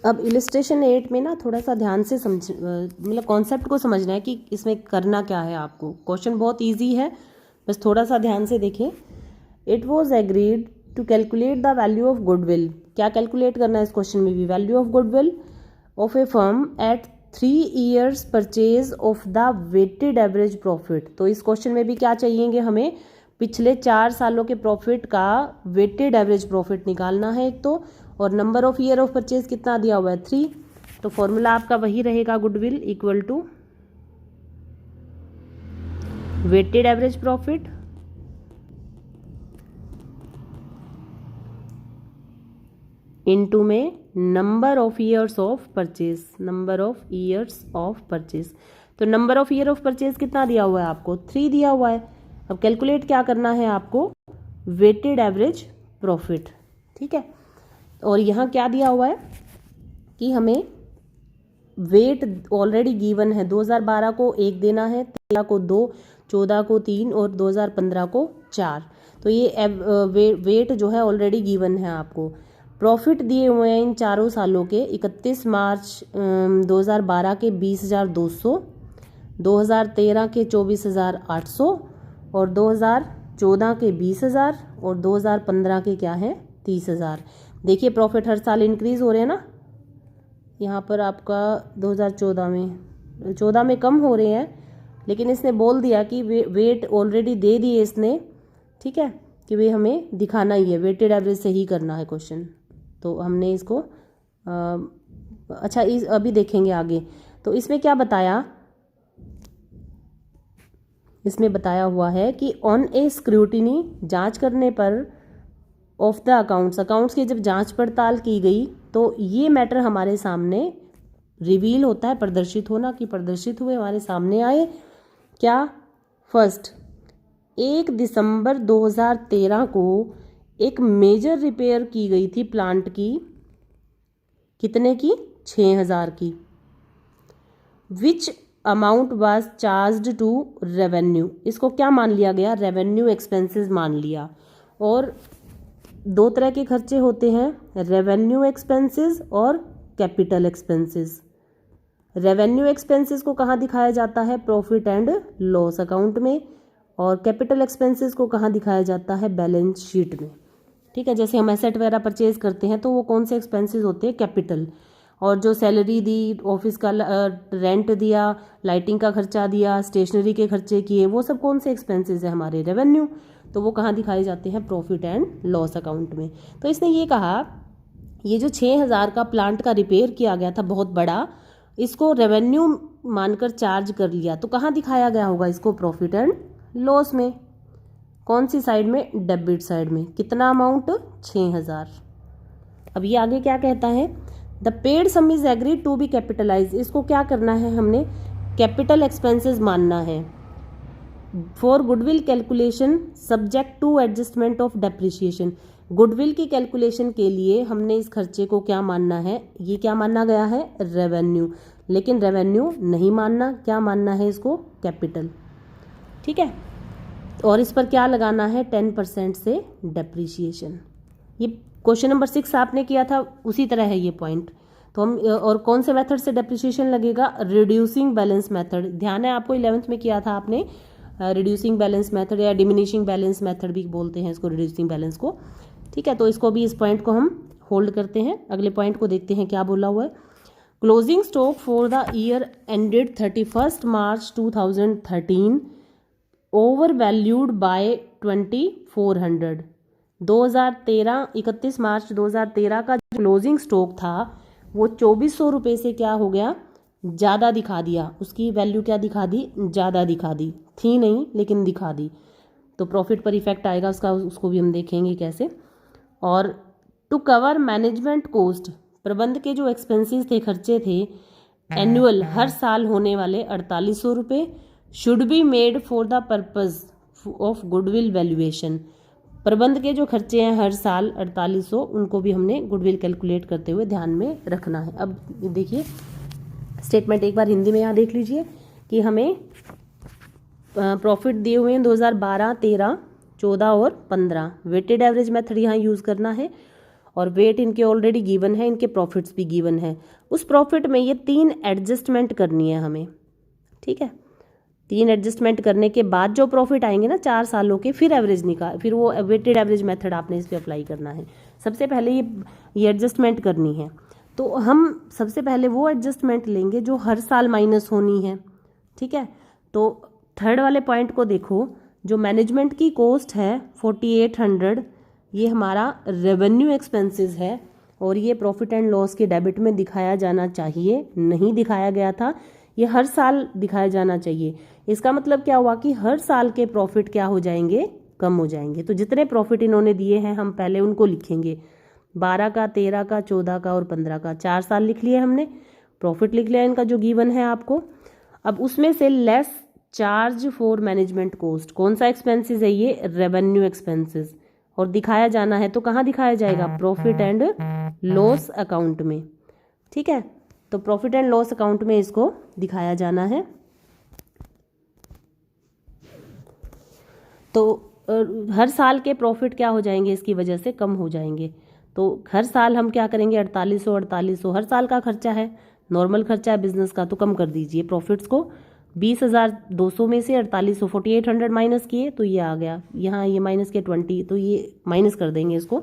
अब इलिस्ट्रेशन 8 में ना थोड़ा सा ध्यान से समझ मतलब कॉन्सेप्ट को समझना है कि इसमें करना क्या है आपको। क्वेश्चन बहुत इजी है, बस थोड़ा सा ध्यान से देखें। It was agreed to calculate the value of goodwill. क्या कैलकुलेट करना है इस क्वेश्चन में भी? Value of goodwill of a firm at 3 years purchase of the weighted average profit. तो इस क्वेश्चन में भी क्या चाहिएंगे हमें? पिछले 4 सालों के प्रॉफिट का वेटेड एवरेज प्रॉफिट निकालना है एक तो, और number of year of purchase कितना दिया हुआ है? 3। तो फॉर्मूला आपका वही रहेगा, goodwill equal to weighted average profit into में number of years of purchase, number of years of purchase. तो number of year of purchase कितना दिया हुआ है आपको? 3 दिया हुआ है। अब कैलकुलेट क्या करना है आपको? वेटेड एवरेज प्रॉफिट, ठीक है। और यहाँ क्या दिया हुआ है कि हमें वेट ऑलरेडी गिवन है। 2012 को 1 देना है, 13 को 2, 14 को 3 और 2015 को 4। तो ये वेट जो है ऑलरेडी गिवन है आपको। प्रॉफिट दिए हुए हैं इन चारों सालों के 31 मार्च 2012 के 20,200, 2013 के 24,800 और 2014 के 20,000 और 2015 के क्या है? 30,000। देखिए प्रॉफिट हर साल इंक्रीज हो रहे हैं ना। यहाँ पर आपका 2014 में कम हो रहे हैं, लेकिन इसने बोल दिया कि वेट ऑलरेडी दे दिए इसने, ठीक है, कि वे हमें दिखाना ही है, वेटेड एवरेज से ही करना है क्वेश्चन। तो हमने इसको अच्छा अभी देखेंगे आगे। तो इसमें क्या बताया? इसमें बताया हुआ है कि ऑन ए स्क्रूटिनी, जांच करने पर, ऑफ द अकाउंट्स की जब जांच पड़ताल की गई तो ये मैटर हमारे सामने रिवील होता है, प्रदर्शित होना कि प्रदर्शित हुए, हमारे सामने आए। क्या? फर्स्ट, 1 दिसंबर 2013 को एक मेजर रिपेयर की गई थी प्लांट की। कितने की? 6,000 की। Which amount was charged to revenue. इसको क्या मान लिया गया? रेवेन्यू एक्सपेंसेस मान लिया। और 2 तरह के खर्चे होते हैं, रेवेन्यू एक्सपेंसेस और कैपिटल एक्सपेंसेस। रेवेन्यू एक्सपेंसेस को कहाँ दिखाया जाता है? प्रॉफिट एंड लॉस अकाउंट में। और कैपिटल एक्सपेंसेस को कहाँ दिखाया जाता है? बैलेंस शीट में, ठीक है। जैसे हम एसेट वगैरह परचेज करते हैं तो वो कौन से एक्सपेंसेस होते हैं? कैपिटल। और जो सैलरी दी, ऑफिस का रेंट दिया, लाइटिंग का खर्चा दिया, स्टेशनरी के खर्चे किए, वो सब कौन से एक्सपेंसेस है? हमारे रेवेन्यू। तो वो कहाँ दिखाए जाते हैं? प्रॉफिट एंड लॉस अकाउंट में। तो इसने ये कहा, ये जो 6,000 का प्लांट का रिपेयर किया गया था बहुत बड़ा, इसको रेवेन्यू मानकर चार्ज कर लिया, तो कहाँ दिखाया गया होगा इसको? प्रॉफिट एंड लॉस में। कौन सी साइड में? डेबिट साइड में। कितना अमाउंट? 6,000। अब ये आगे क्या कहता है? The paid sum is agreed to be capitalize. इसको क्या करना है? हमने कैपिटल एक्सपेंसेस मानना है। For goodwill calculation subject to adjustment of depreciation. Goodwill की कैलकुलेशन के लिए हमने इस खर्चे को क्या मानना है? ये क्या माना गया है? रेवेन्यू। लेकिन रेवेन्यू नहीं मानना, क्या मानना है इसको? कैपिटल, ठीक है। और इस पर क्या लगाना है? 10% से डेप्रिसिएशन। ये क्वेश्चन नंबर 6 आपने किया था, उसी तरह है ये पॉइंट। तो हम और कौन से मेथड से डेप्रिसिएशन लगेगा? Reducing balance method. ध्यान है आपको 11th में किया था आपने, रिड्यूसिंग बैलेंस मेथड या डिमिनिशिंग बैलेंस मेथड भी बोलते हैं इसको, रिड्यूसिंग बैलेंस को, ठीक है। तो इसको भी, इस पॉइंट को हम होल्ड करते हैं। अगले पॉइंट को देखते हैं क्या बोला हुआ है। Closing stock for the year ended 31 March 2013 over valued bye 2,400। 2013 31 मार्च 2013 का जो क्लोजिंग स्टॉक था वो 2,400 रुपये से क्या हो गया? ज़्यादा दिखा दिया। उसकी वैल्यू क्या दिखा दी? ज़्यादा दिखा दी। थी नहीं लेकिन दिखा दी। तो प्रॉफिट पर इफेक्ट आएगा उसका, उसको भी हम देखेंगे कैसे। और टू कवर मैनेजमेंट कॉस्ट, प्रबंध के जो एक्सपेंसेस थे, खर्चे थे एनुअल, हर साल होने वाले 4,800 रुपये, should be made for the purpose of goodwill valuation. प्रबंध के जो खर्चे हैं हर साल 4,800, उनको भी हमने गुडविल कैलकुलेट करते हुए ध्यान में रखना है। अब देखिए स्टेटमेंट एक बार हिंदी में यहाँ देख लीजिए कि हमें प्रॉफिट दिए हुए हैं 2012, 13, 14 और 15। वेटेड एवरेज मेथड यहाँ यूज़ करना है। और वेट इनके ऑलरेडी गिवन है, इनके प्रॉफिट्स भी गिवन है। उस प्रॉफिट में ये 3 एडजस्टमेंट करनी है हमें, ठीक है। 3 एडजस्टमेंट करने के बाद जो प्रॉफिट आएंगे ना 4 सालों के, फिर एवरेज निकाल, फिर वो वेटेड एवरेज मेथड आपने इस पर अप्लाई करना है। सबसे पहले ये एडजस्टमेंट करनी है, तो हम सबसे पहले वो एडजस्टमेंट लेंगे जो हर साल माइनस होनी है, ठीक है। तो थर्ड वाले पॉइंट को देखो, जो मैनेजमेंट की कॉस्ट है 4800, ये हमारा रेवेन्यू एक्सपेंसेस है और ये प्रॉफिट एंड लॉस के डेबिट में दिखाया जाना चाहिए, नहीं दिखाया गया था, ये हर साल दिखाया जाना चाहिए। इसका मतलब क्या हुआ कि हर साल के प्रॉफिट क्या हो जाएंगे, कम हो जाएंगे। तो जितने प्रॉफिट इन्होंने दिए हैं हम पहले उनको लिखेंगे, 12 का, 13 का, 14 का और 15 का, 4 साल लिख लिए हमने, प्रॉफिट लिख लिया इनका जो गिवन है आपको। अब उसमें से less charge for management cost, कौन सा एक्सपेंसेस है ये, रेवेन्यू एक्सपेंसेस, और दिखाया जाना है तो कहाँ दिखाया जाएगा, प्रॉफिट एंड लॉस अकाउंट में, ठीक है। तो प्रॉफिट एंड लॉस अकाउंट में इसको दिखाया जाना है। तो हर साल के प्रॉफिट क्या हो जाएंगे, इसकी वजह से कम हो जाएंगे। तो हर साल हम क्या करेंगे, 4800 हर साल का खर्चा है, नॉर्मल खर्चा है बिजनेस का, तो कम कर दीजिए प्रॉफिट्स को। 20,200 में से 4800 4800 माइनस किए तो ये आ गया, यहाँ ये माइनस के 20, तो ये माइनस कर देंगे इसको,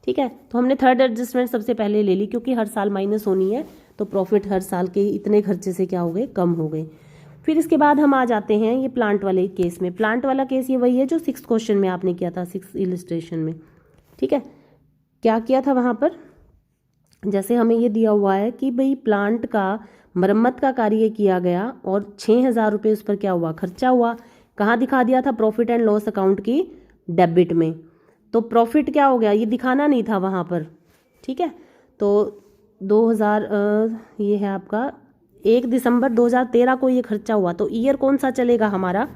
ठीक है। तो हमने थर्ड एडजस्टमेंट सबसे पहले ले ली, क्योंकि हर साल माइनस होनी है, तो प्रॉफिट हर साल के इतने खर्चे से क्या हो गए, कम हो गए। फिर इसके बाद हम आ जाते हैं ये प्लांट वाले केस में। प्लांट वाला केस ये वही है जो 6th क्वेश्चन में आपने किया था, 6th इलिस्ट्रेशन में, ठीक है। क्या किया था वहाँ पर, जैसे हमें ये दिया हुआ है कि भाई प्लांट का मरम्मत का कार्य किया गया और 6000 रुपये उस पर क्या हुआ, खर्चा हुआ। कहाँ दिखा दिया था, प्रॉफिट एंड लॉस अकाउंट की डेबिट में। तो प्रॉफिट क्या हो गया, ये दिखाना नहीं था वहाँ पर, ठीक है। तो 2000 ये है आपका 1 दिसंबर 2013 को ये खर्चा हुआ, तो ईयर कौन सा चलेगा हमारा,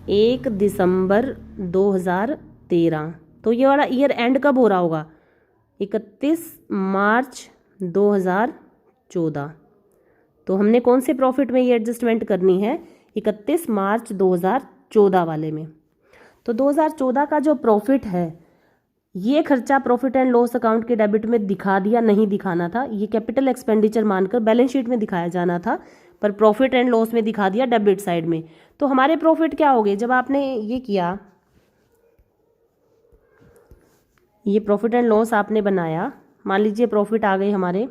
1 दिसंबर 2013। तो ये वाला ईयर एंड कब हो रहा होगा, 31 मार्च 2014। तो हमने कौन से प्रॉफिट में ये एडजस्टमेंट करनी है, 31 मार्च 2014 वाले में। तो 2014 का जो प्रॉफिट है, ये खर्चा प्रॉफिट एंड लॉस अकाउंट के डेबिट में दिखा दिया, नहीं दिखाना था, ये कैपिटल एक्सपेंडिचर मानकर बैलेंस शीट में दिखाया जाना था, पर प्रॉफिट एंड लॉस में दिखा दिया डेबिट साइड में। तो हमारे प्रॉफिट क्या हो गए, जब आपने ये किया, ये प्रॉफिट एंड लॉस आपने बनाया, मान लीजिए प्रॉफिट आ गए हमारे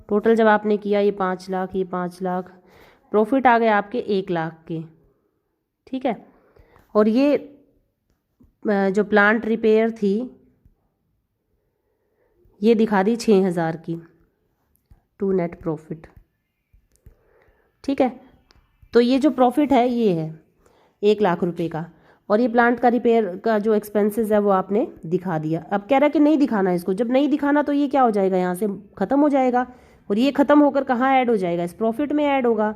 टोटल, जब आपने किया ये 5 लाख, ये 5 लाख, प्रॉफिट आ गए आपके 1 लाख के, ठीक है। और ये जो प्लांट रिपेयर थी ये दिखा दी 6000 की, टू नेट प्रॉफिट, ठीक है। तो ये जो प्रॉफिट है ये है 1 लाख रुपए का, और ये प्लांट का रिपेयर का जो एक्सपेंसेस है वो आपने दिखा दिया। अब कह रहा है कि नहीं दिखाना इसको, जब नहीं दिखाना तो ये क्या हो जाएगा, यहाँ से ख़त्म हो जाएगा, और ये ख़त्म होकर कहाँ ऐड हो जाएगा, इस प्रॉफिट में ऐड होगा।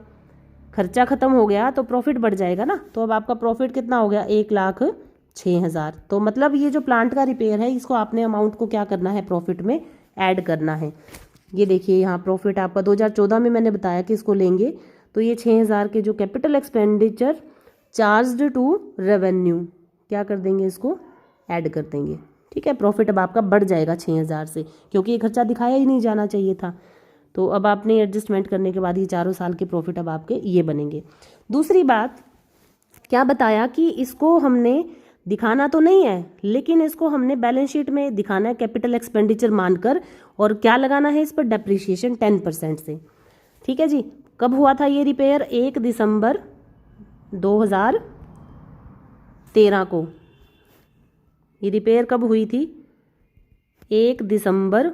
खर्चा ख़त्म हो गया तो प्रॉफिट बढ़ जाएगा ना। तो अब आपका प्रॉफिट कितना हो गया, 1,06,000। तो मतलब ये जो प्लांट का रिपेयर है, इसको आपने अमाउंट को क्या करना है, प्रॉफिट में ऐड करना है। ये देखिए यहाँ प्रॉफिट आपका 2014 में मैंने बताया कि इसको लेंगे, तो ये 6000 के जो capital expenditure charged to revenue, क्या कर देंगे, इसको ऐड कर देंगे, ठीक है। प्रॉफिट अब आपका बढ़ जाएगा 6000 से, क्योंकि ये खर्चा दिखाया ही नहीं जाना चाहिए था। तो अब आपने एडजस्टमेंट करने के बाद ये 4 साल के प्रॉफिट अब आपके ये बनेंगे। दूसरी बात क्या बताया कि इसको हमने दिखाना तो नहीं है, लेकिन इसको हमने बैलेंस शीट में दिखाना है कैपिटल एक्सपेंडिचर मानकर, और क्या लगाना है इस पर, डेप्रिसिएशन 10% से, ठीक है जी। कब हुआ था ये रिपेयर, 1 दिसंबर 2013 को। ये रिपेयर कब हुई थी, 1 दिसंबर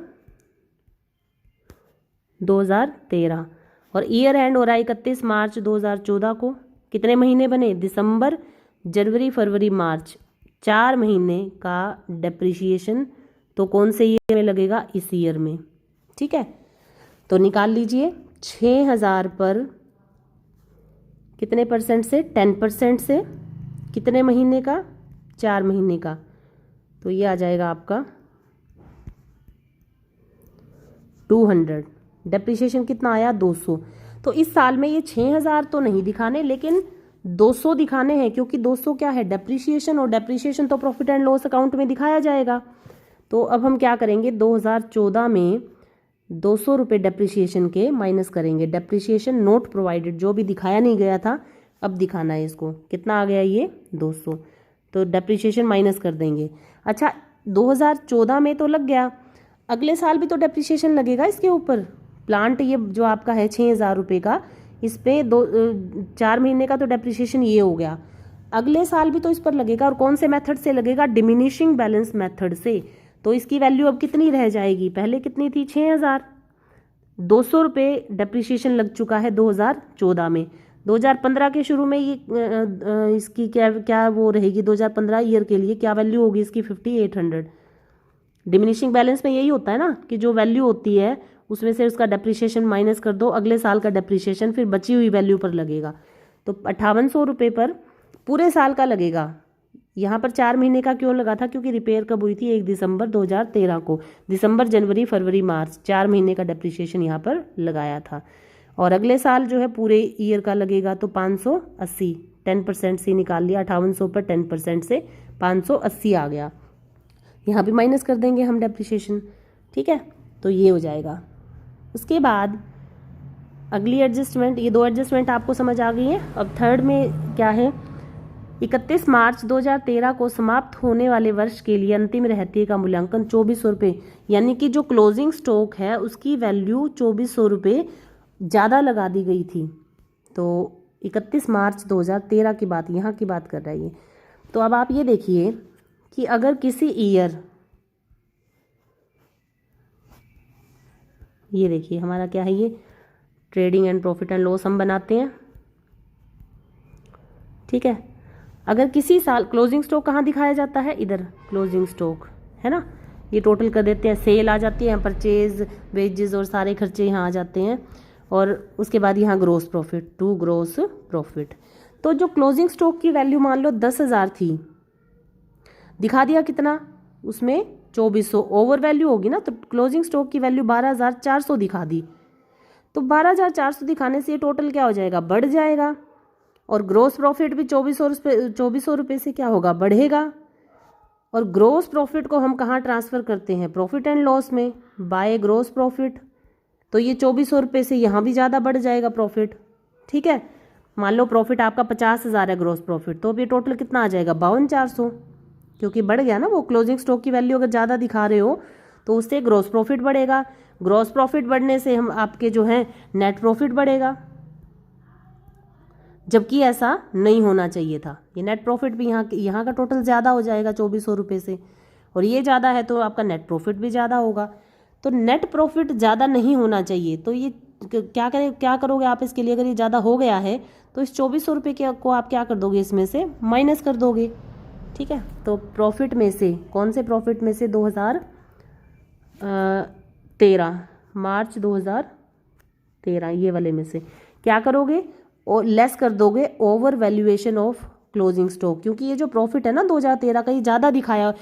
2013, और ईयर एंड हो रहा है 31 मार्च 2014 को। कितने महीने बने, दिसंबर, जनवरी, फरवरी, मार्च, 4 महीने का डेप्रिसिएशन तो कौन से ईयर में लगेगा, इस ईयर में, ठीक है। तो निकाल लीजिए 6000 पर कितने परसेंट से, 10% से, कितने महीने का, 4 महीने का। तो ये आ जाएगा आपका 200। डेप्रिसिएशन कितना आया, 200। तो इस साल में ये 6000 तो नहीं दिखाने, लेकिन 200 दिखाने हैं, क्योंकि 200 क्या है, डेप्रिसिएशन, और डेप्रिसिएशन तो प्रॉफिट एंड लॉस अकाउंट में दिखाया जाएगा। तो अब हम क्या करेंगे, 2014 में 200 रुपये डेप्रिसिएशन के माइनस करेंगे। डेप्रिसिएशन नोट प्रोवाइडेड, जो भी दिखाया नहीं गया था अब दिखाना है इसको। कितना आ गया ये 200, तो डेप्रिसिएशन माइनस कर देंगे। अच्छा 2014 में तो लग गया, अगले साल भी तो डेप्रिसिएशन लगेगा इसके ऊपर। प्लांट ये जो आपका है 6,000 रुपये का, इस पर 4 महीने का तो डेप्रिसिएशन ये हो गया, अगले साल भी तो इस पर लगेगा। और कौन से मेथड से लगेगा, डिमिनिशिंग बैलेंस मेथड से। तो इसकी वैल्यू अब कितनी रह जाएगी, पहले कितनी थी 6,000, 200 रुपये डेप्रिसिएशन लग चुका है 2014 में। 2015 के शुरू में ये इसकी क्या वो रहेगी, 2015 ईयर के लिए क्या वैल्यू होगी इसकी, 5800। डिमिनिशिंग बैलेंस में यही होता है ना कि जो वैल्यू होती है उसमें से उसका डेप्रिसिएशन माइनस कर दो, अगले साल का डेप्रिसिएशन फिर बची हुई वैल्यू पर लगेगा। तो 5800 रुपये पर पूरे साल का लगेगा। यहाँ पर 4 महीने का क्यों लगा था, क्योंकि रिपेयर कब हुई थी, 1 दिसंबर 2013 को। दिसंबर, जनवरी, फरवरी, मार्च, 4 महीने का डेप्रिसिएशन यहाँ पर लगाया था। और अगले साल जो है पूरे ईयर का लगेगा, तो 580, 10% से निकाल लिया, 5800 पर 10% से 580 आ गया। यहाँ भी माइनस कर देंगे हम डेप्रिसिएशन, ठीक है, तो ये हो जाएगा। उसके बाद अगली एडजस्टमेंट, ये 2 एडजस्टमेंट आपको समझ आ गई है। अब थर्ड में क्या है, 31 मार्च 2013 को समाप्त होने वाले वर्ष के लिए अंतिम रहतिये का मूल्यांकन 2400 रुपये, यानी कि जो क्लोजिंग स्टॉक है उसकी वैल्यू 2400 रुपये ज़्यादा लगा दी गई थी। तो 31 मार्च 2013 की बात, यहाँ की बात कर रहा है ये। तो अब आप ये देखिए कि अगर किसी ईयर, ये देखिए हमारा क्या है, ये trading and profit and loss हम बनाते हैं, ठीक है। अगर किसी साल क्लोजिंग स्टॉक कहाँ दिखाया जाता है, इधर क्लोजिंग स्टॉक है ना, ये टोटल कर देते हैं, सेल आ जाती है, परचेज, वेजेस और सारे खर्चे यहाँ आ जाते हैं। और उसके बाद यहाँ gross profit, to gross profit. तो जो क्लोजिंग स्टॉक की वैल्यू मान लो 10,000 थी, दिखा दिया कितना उसमें 2400, ओवर वैल्यू होगी ना, तो क्लोजिंग स्टॉक की वैल्यू 12,400 दिखा दी। तो 12,400 दिखाने से ये टोटल क्या हो जाएगा, बढ़ जाएगा। और ग्रोस प्रॉफिट भी 2400 रुपये से क्या होगा, बढ़ेगा। और ग्रोस प्रॉफिट को हम कहाँ ट्रांसफ़र करते हैं, प्रॉफिट एंड लॉस में, बाय ग्रोस प्रॉफिट। तो ये 2400 रुपये से यहाँ भी ज़्यादा बढ़ जाएगा प्रॉफिट, ठीक है। मान लो प्रॉफिट आपका 50,000 है ग्रोस प्रॉफिट, तो अब ये टोटल कितना आ जाएगा, 52,400, क्योंकि बढ़ गया ना वो। क्लोजिंग स्टॉक की वैल्यू अगर ज़्यादा दिखा रहे हो तो उससे ग्रोस प्रॉफिट बढ़ेगा, ग्रोस प्रॉफिट बढ़ने से हम आपके जो है नेट प्रॉफिट बढ़ेगा, जबकि ऐसा नहीं होना चाहिए था। ये नेट प्रॉफिट भी यहाँ का टोटल ज़्यादा हो जाएगा 2400 रुपये से, और ये ज़्यादा है तो आपका नेट प्रॉफिट भी ज़्यादा होगा। तो नेट प्रॉफिट ज़्यादा नहीं होना चाहिए। तो ये क्या करोगे आप इसके लिए, अगर ये ज़्यादा हो गया है तो इस 2400 रुपये को आप क्या कर दोगे, इसमें से माइनस कर दोगे, ठीक है। तो प्रॉफिट में से, कौन से प्रॉफिट में से, 2013 मार्च 2013 ये वाले में से क्या करोगे, और लेस कर दोगे over valuation of closing stock. क्योंकि ये जो प्रॉफिट है ना 2013 का, ये ज़्यादा दिखाया।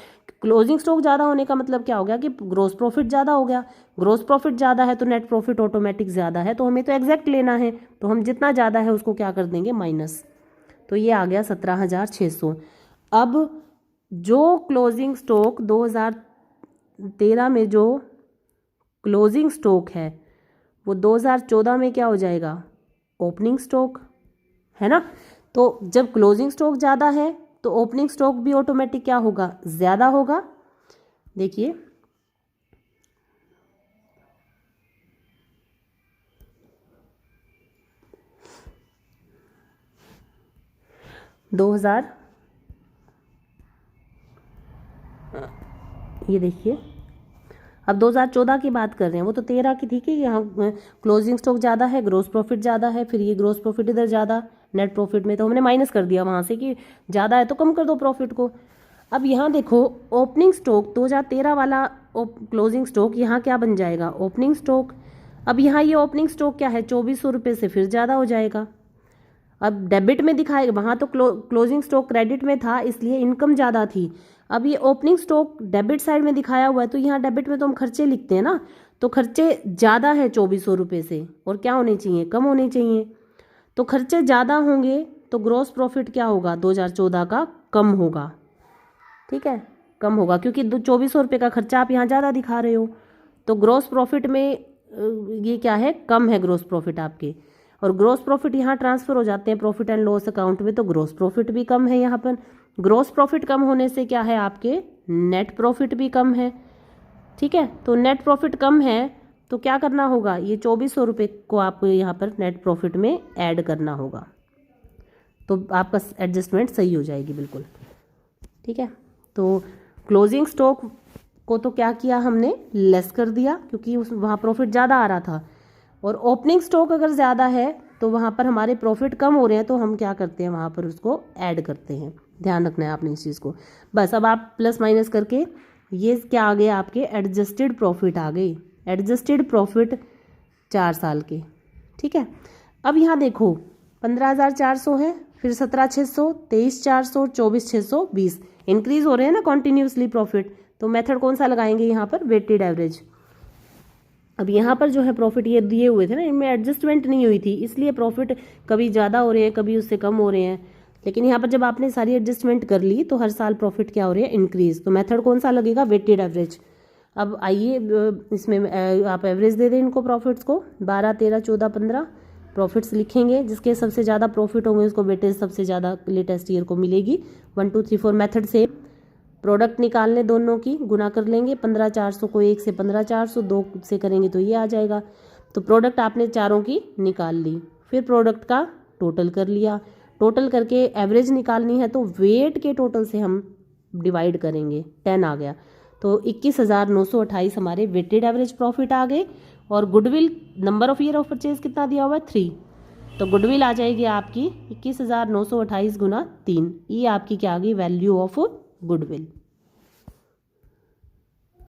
क्लोजिंग स्टॉक ज़्यादा होने का मतलब क्या हो गया कि ग्रोस प्रॉफिट ज़्यादा हो गया। ग्रोस प्रॉफिट ज़्यादा है तो नेट प्रॉफिट ऑटोमेटिक ज़्यादा है, तो हमें तो एग्जैक्ट लेना है, तो हम जितना ज़्यादा है उसको क्या कर देंगे, माइनस। तो ये आ गया 17,600। अब जो क्लोजिंग स्टॉक 2013 में जो क्लोजिंग स्टॉक है वो 2014 में क्या हो जाएगा, ओपनिंग स्टॉक, है ना। तो जब क्लोजिंग स्टॉक ज़्यादा है तो ओपनिंग स्टॉक भी ऑटोमेटिक क्या होगा, ज़्यादा होगा। देखिए ये देखिए अब 2014 की बात कर रहे हैं, वो तो 13 की थी कि यहाँ क्लोजिंग स्टॉक ज़्यादा है, ग्रोस प्रॉफिट ज़्यादा है, फिर ये ग्रोस प्रॉफिट इधर ज़्यादा, नेट प्रॉफिट में तो हमने माइनस कर दिया वहाँ से कि ज़्यादा है तो कम कर दो प्रॉफिट को। अब यहाँ देखो ओपनिंग स्टॉक 2013 वाला क्लोजिंग स्टॉक यहाँ क्या बन जाएगा, ओपनिंग स्टॉक। अब यहाँ ये ओपनिंग स्टॉक क्या है, 2400 रुपये से फिर ज़्यादा हो जाएगा। अब डेबिट में दिखाएगा, वहाँ तो क्लोजिंग स्टॉक क्रेडिट में था इसलिए इनकम ज़्यादा थी। अब ये ओपनिंग स्टॉक डेबिट साइड में दिखाया हुआ है, तो यहाँ डेबिट में तो हम खर्चे लिखते हैं ना, तो खर्चे ज़्यादा है 2400 रुपये से, और क्या होने चाहिए, कम होने चाहिए। तो खर्चे ज़्यादा होंगे तो ग्रॉस प्रॉफिट क्या होगा 2014 का, कम होगा, ठीक है, कम होगा, क्योंकि 2400 का खर्चा आप यहाँ ज़्यादा दिखा रहे हो। तो ग्रॉस प्रॉफिट में ये क्या है, कम है ग्रॉस प्रॉफिट आपके, और ग्रॉस प्रॉफिट यहाँ ट्रांसफ़र हो जाते हैं प्रॉफिट एंड लॉस अकाउंट में, तो ग्रॉस प्रॉफिट भी कम है यहाँ पर। ग्रॉस प्रॉफिट कम होने से क्या है, आपके नेट प्रॉफिट भी कम है। ठीक है, तो नेट प्रॉफिट कम है तो क्या करना होगा, ये 2400 को आपको यहाँ पर नेट प्रॉफिट में ऐड करना होगा, तो आपका एडजस्टमेंट सही हो जाएगी बिल्कुल। ठीक है, तो क्लोजिंग स्टॉक को तो क्या किया हमने, लेस कर दिया, क्योंकि उस वहाँ प्रॉफिट ज़्यादा आ रहा था। और ओपनिंग स्टॉक अगर ज़्यादा है तो वहाँ पर हमारे प्रॉफिट कम हो रहे हैं, तो हम क्या करते हैं, वहाँ पर उसको ऐड करते हैं। ध्यान रखना है आपने इस चीज़ को। बस अब आप प्लस माइनस करके ये क्या आ गए, आपके एडजस्टेड प्रॉफिट आ गई, एडजस्टेड प्रॉफिट 4 साल के। ठीक है, अब यहाँ देखो 15,400 है, फिर 17,600, 23,400, 24,620 इंक्रीज हो रहे हैं ना कॉन्टिन्यूसली प्रॉफिट। तो मेथड कौन सा लगाएंगे यहाँ पर, वेटेड एवरेज। अब यहाँ पर जो है प्रॉफिट ये दिए हुए थे ना, इनमें एडजस्टमेंट नहीं हुई थी, इसलिए प्रॉफिट कभी ज़्यादा हो रहे हैं, कभी उससे कम हो रहे हैं। लेकिन यहाँ पर जब आपने सारी एडजस्टमेंट कर ली तो हर साल प्रॉफिट क्या हो रही है, इंक्रीज। तो मेथड कौन सा लगेगा, वेटेड एवरेज। अब आइए इसमें आप एवरेज दे दें इनको प्रॉफिट्स को, 12, 13, 14, 15 प्रॉफिट्स लिखेंगे, जिसके सबसे ज़्यादा प्रॉफिट होंगे उसको वेटेज सबसे ज़्यादा लेटेस्ट ईयर को मिलेगी। 1, 2, 3, 4 मेथड से प्रोडक्ट निकालने, दोनों की गुना कर लेंगे, 15,400 को 1 से 15,400, 2 से करेंगे तो ये आ जाएगा। तो प्रोडक्ट आपने चारों की निकाल ली, फिर प्रोडक्ट का टोटल कर लिया, टोटल करके एवरेज निकालनी है तो वेट के टोटल से हम डिवाइड करेंगे, 10 आ गया, तो 21,928 हमारे वेटेड एवरेज प्रॉफिट आ गए। और goodwill number of year of purchase कितना दिया हुआ है, 3, तो गुडविल आ जाएगी आपकी 21,928 गुना 3, ये आपकी क्या आ गई, वैल्यू ऑफ गुडविल।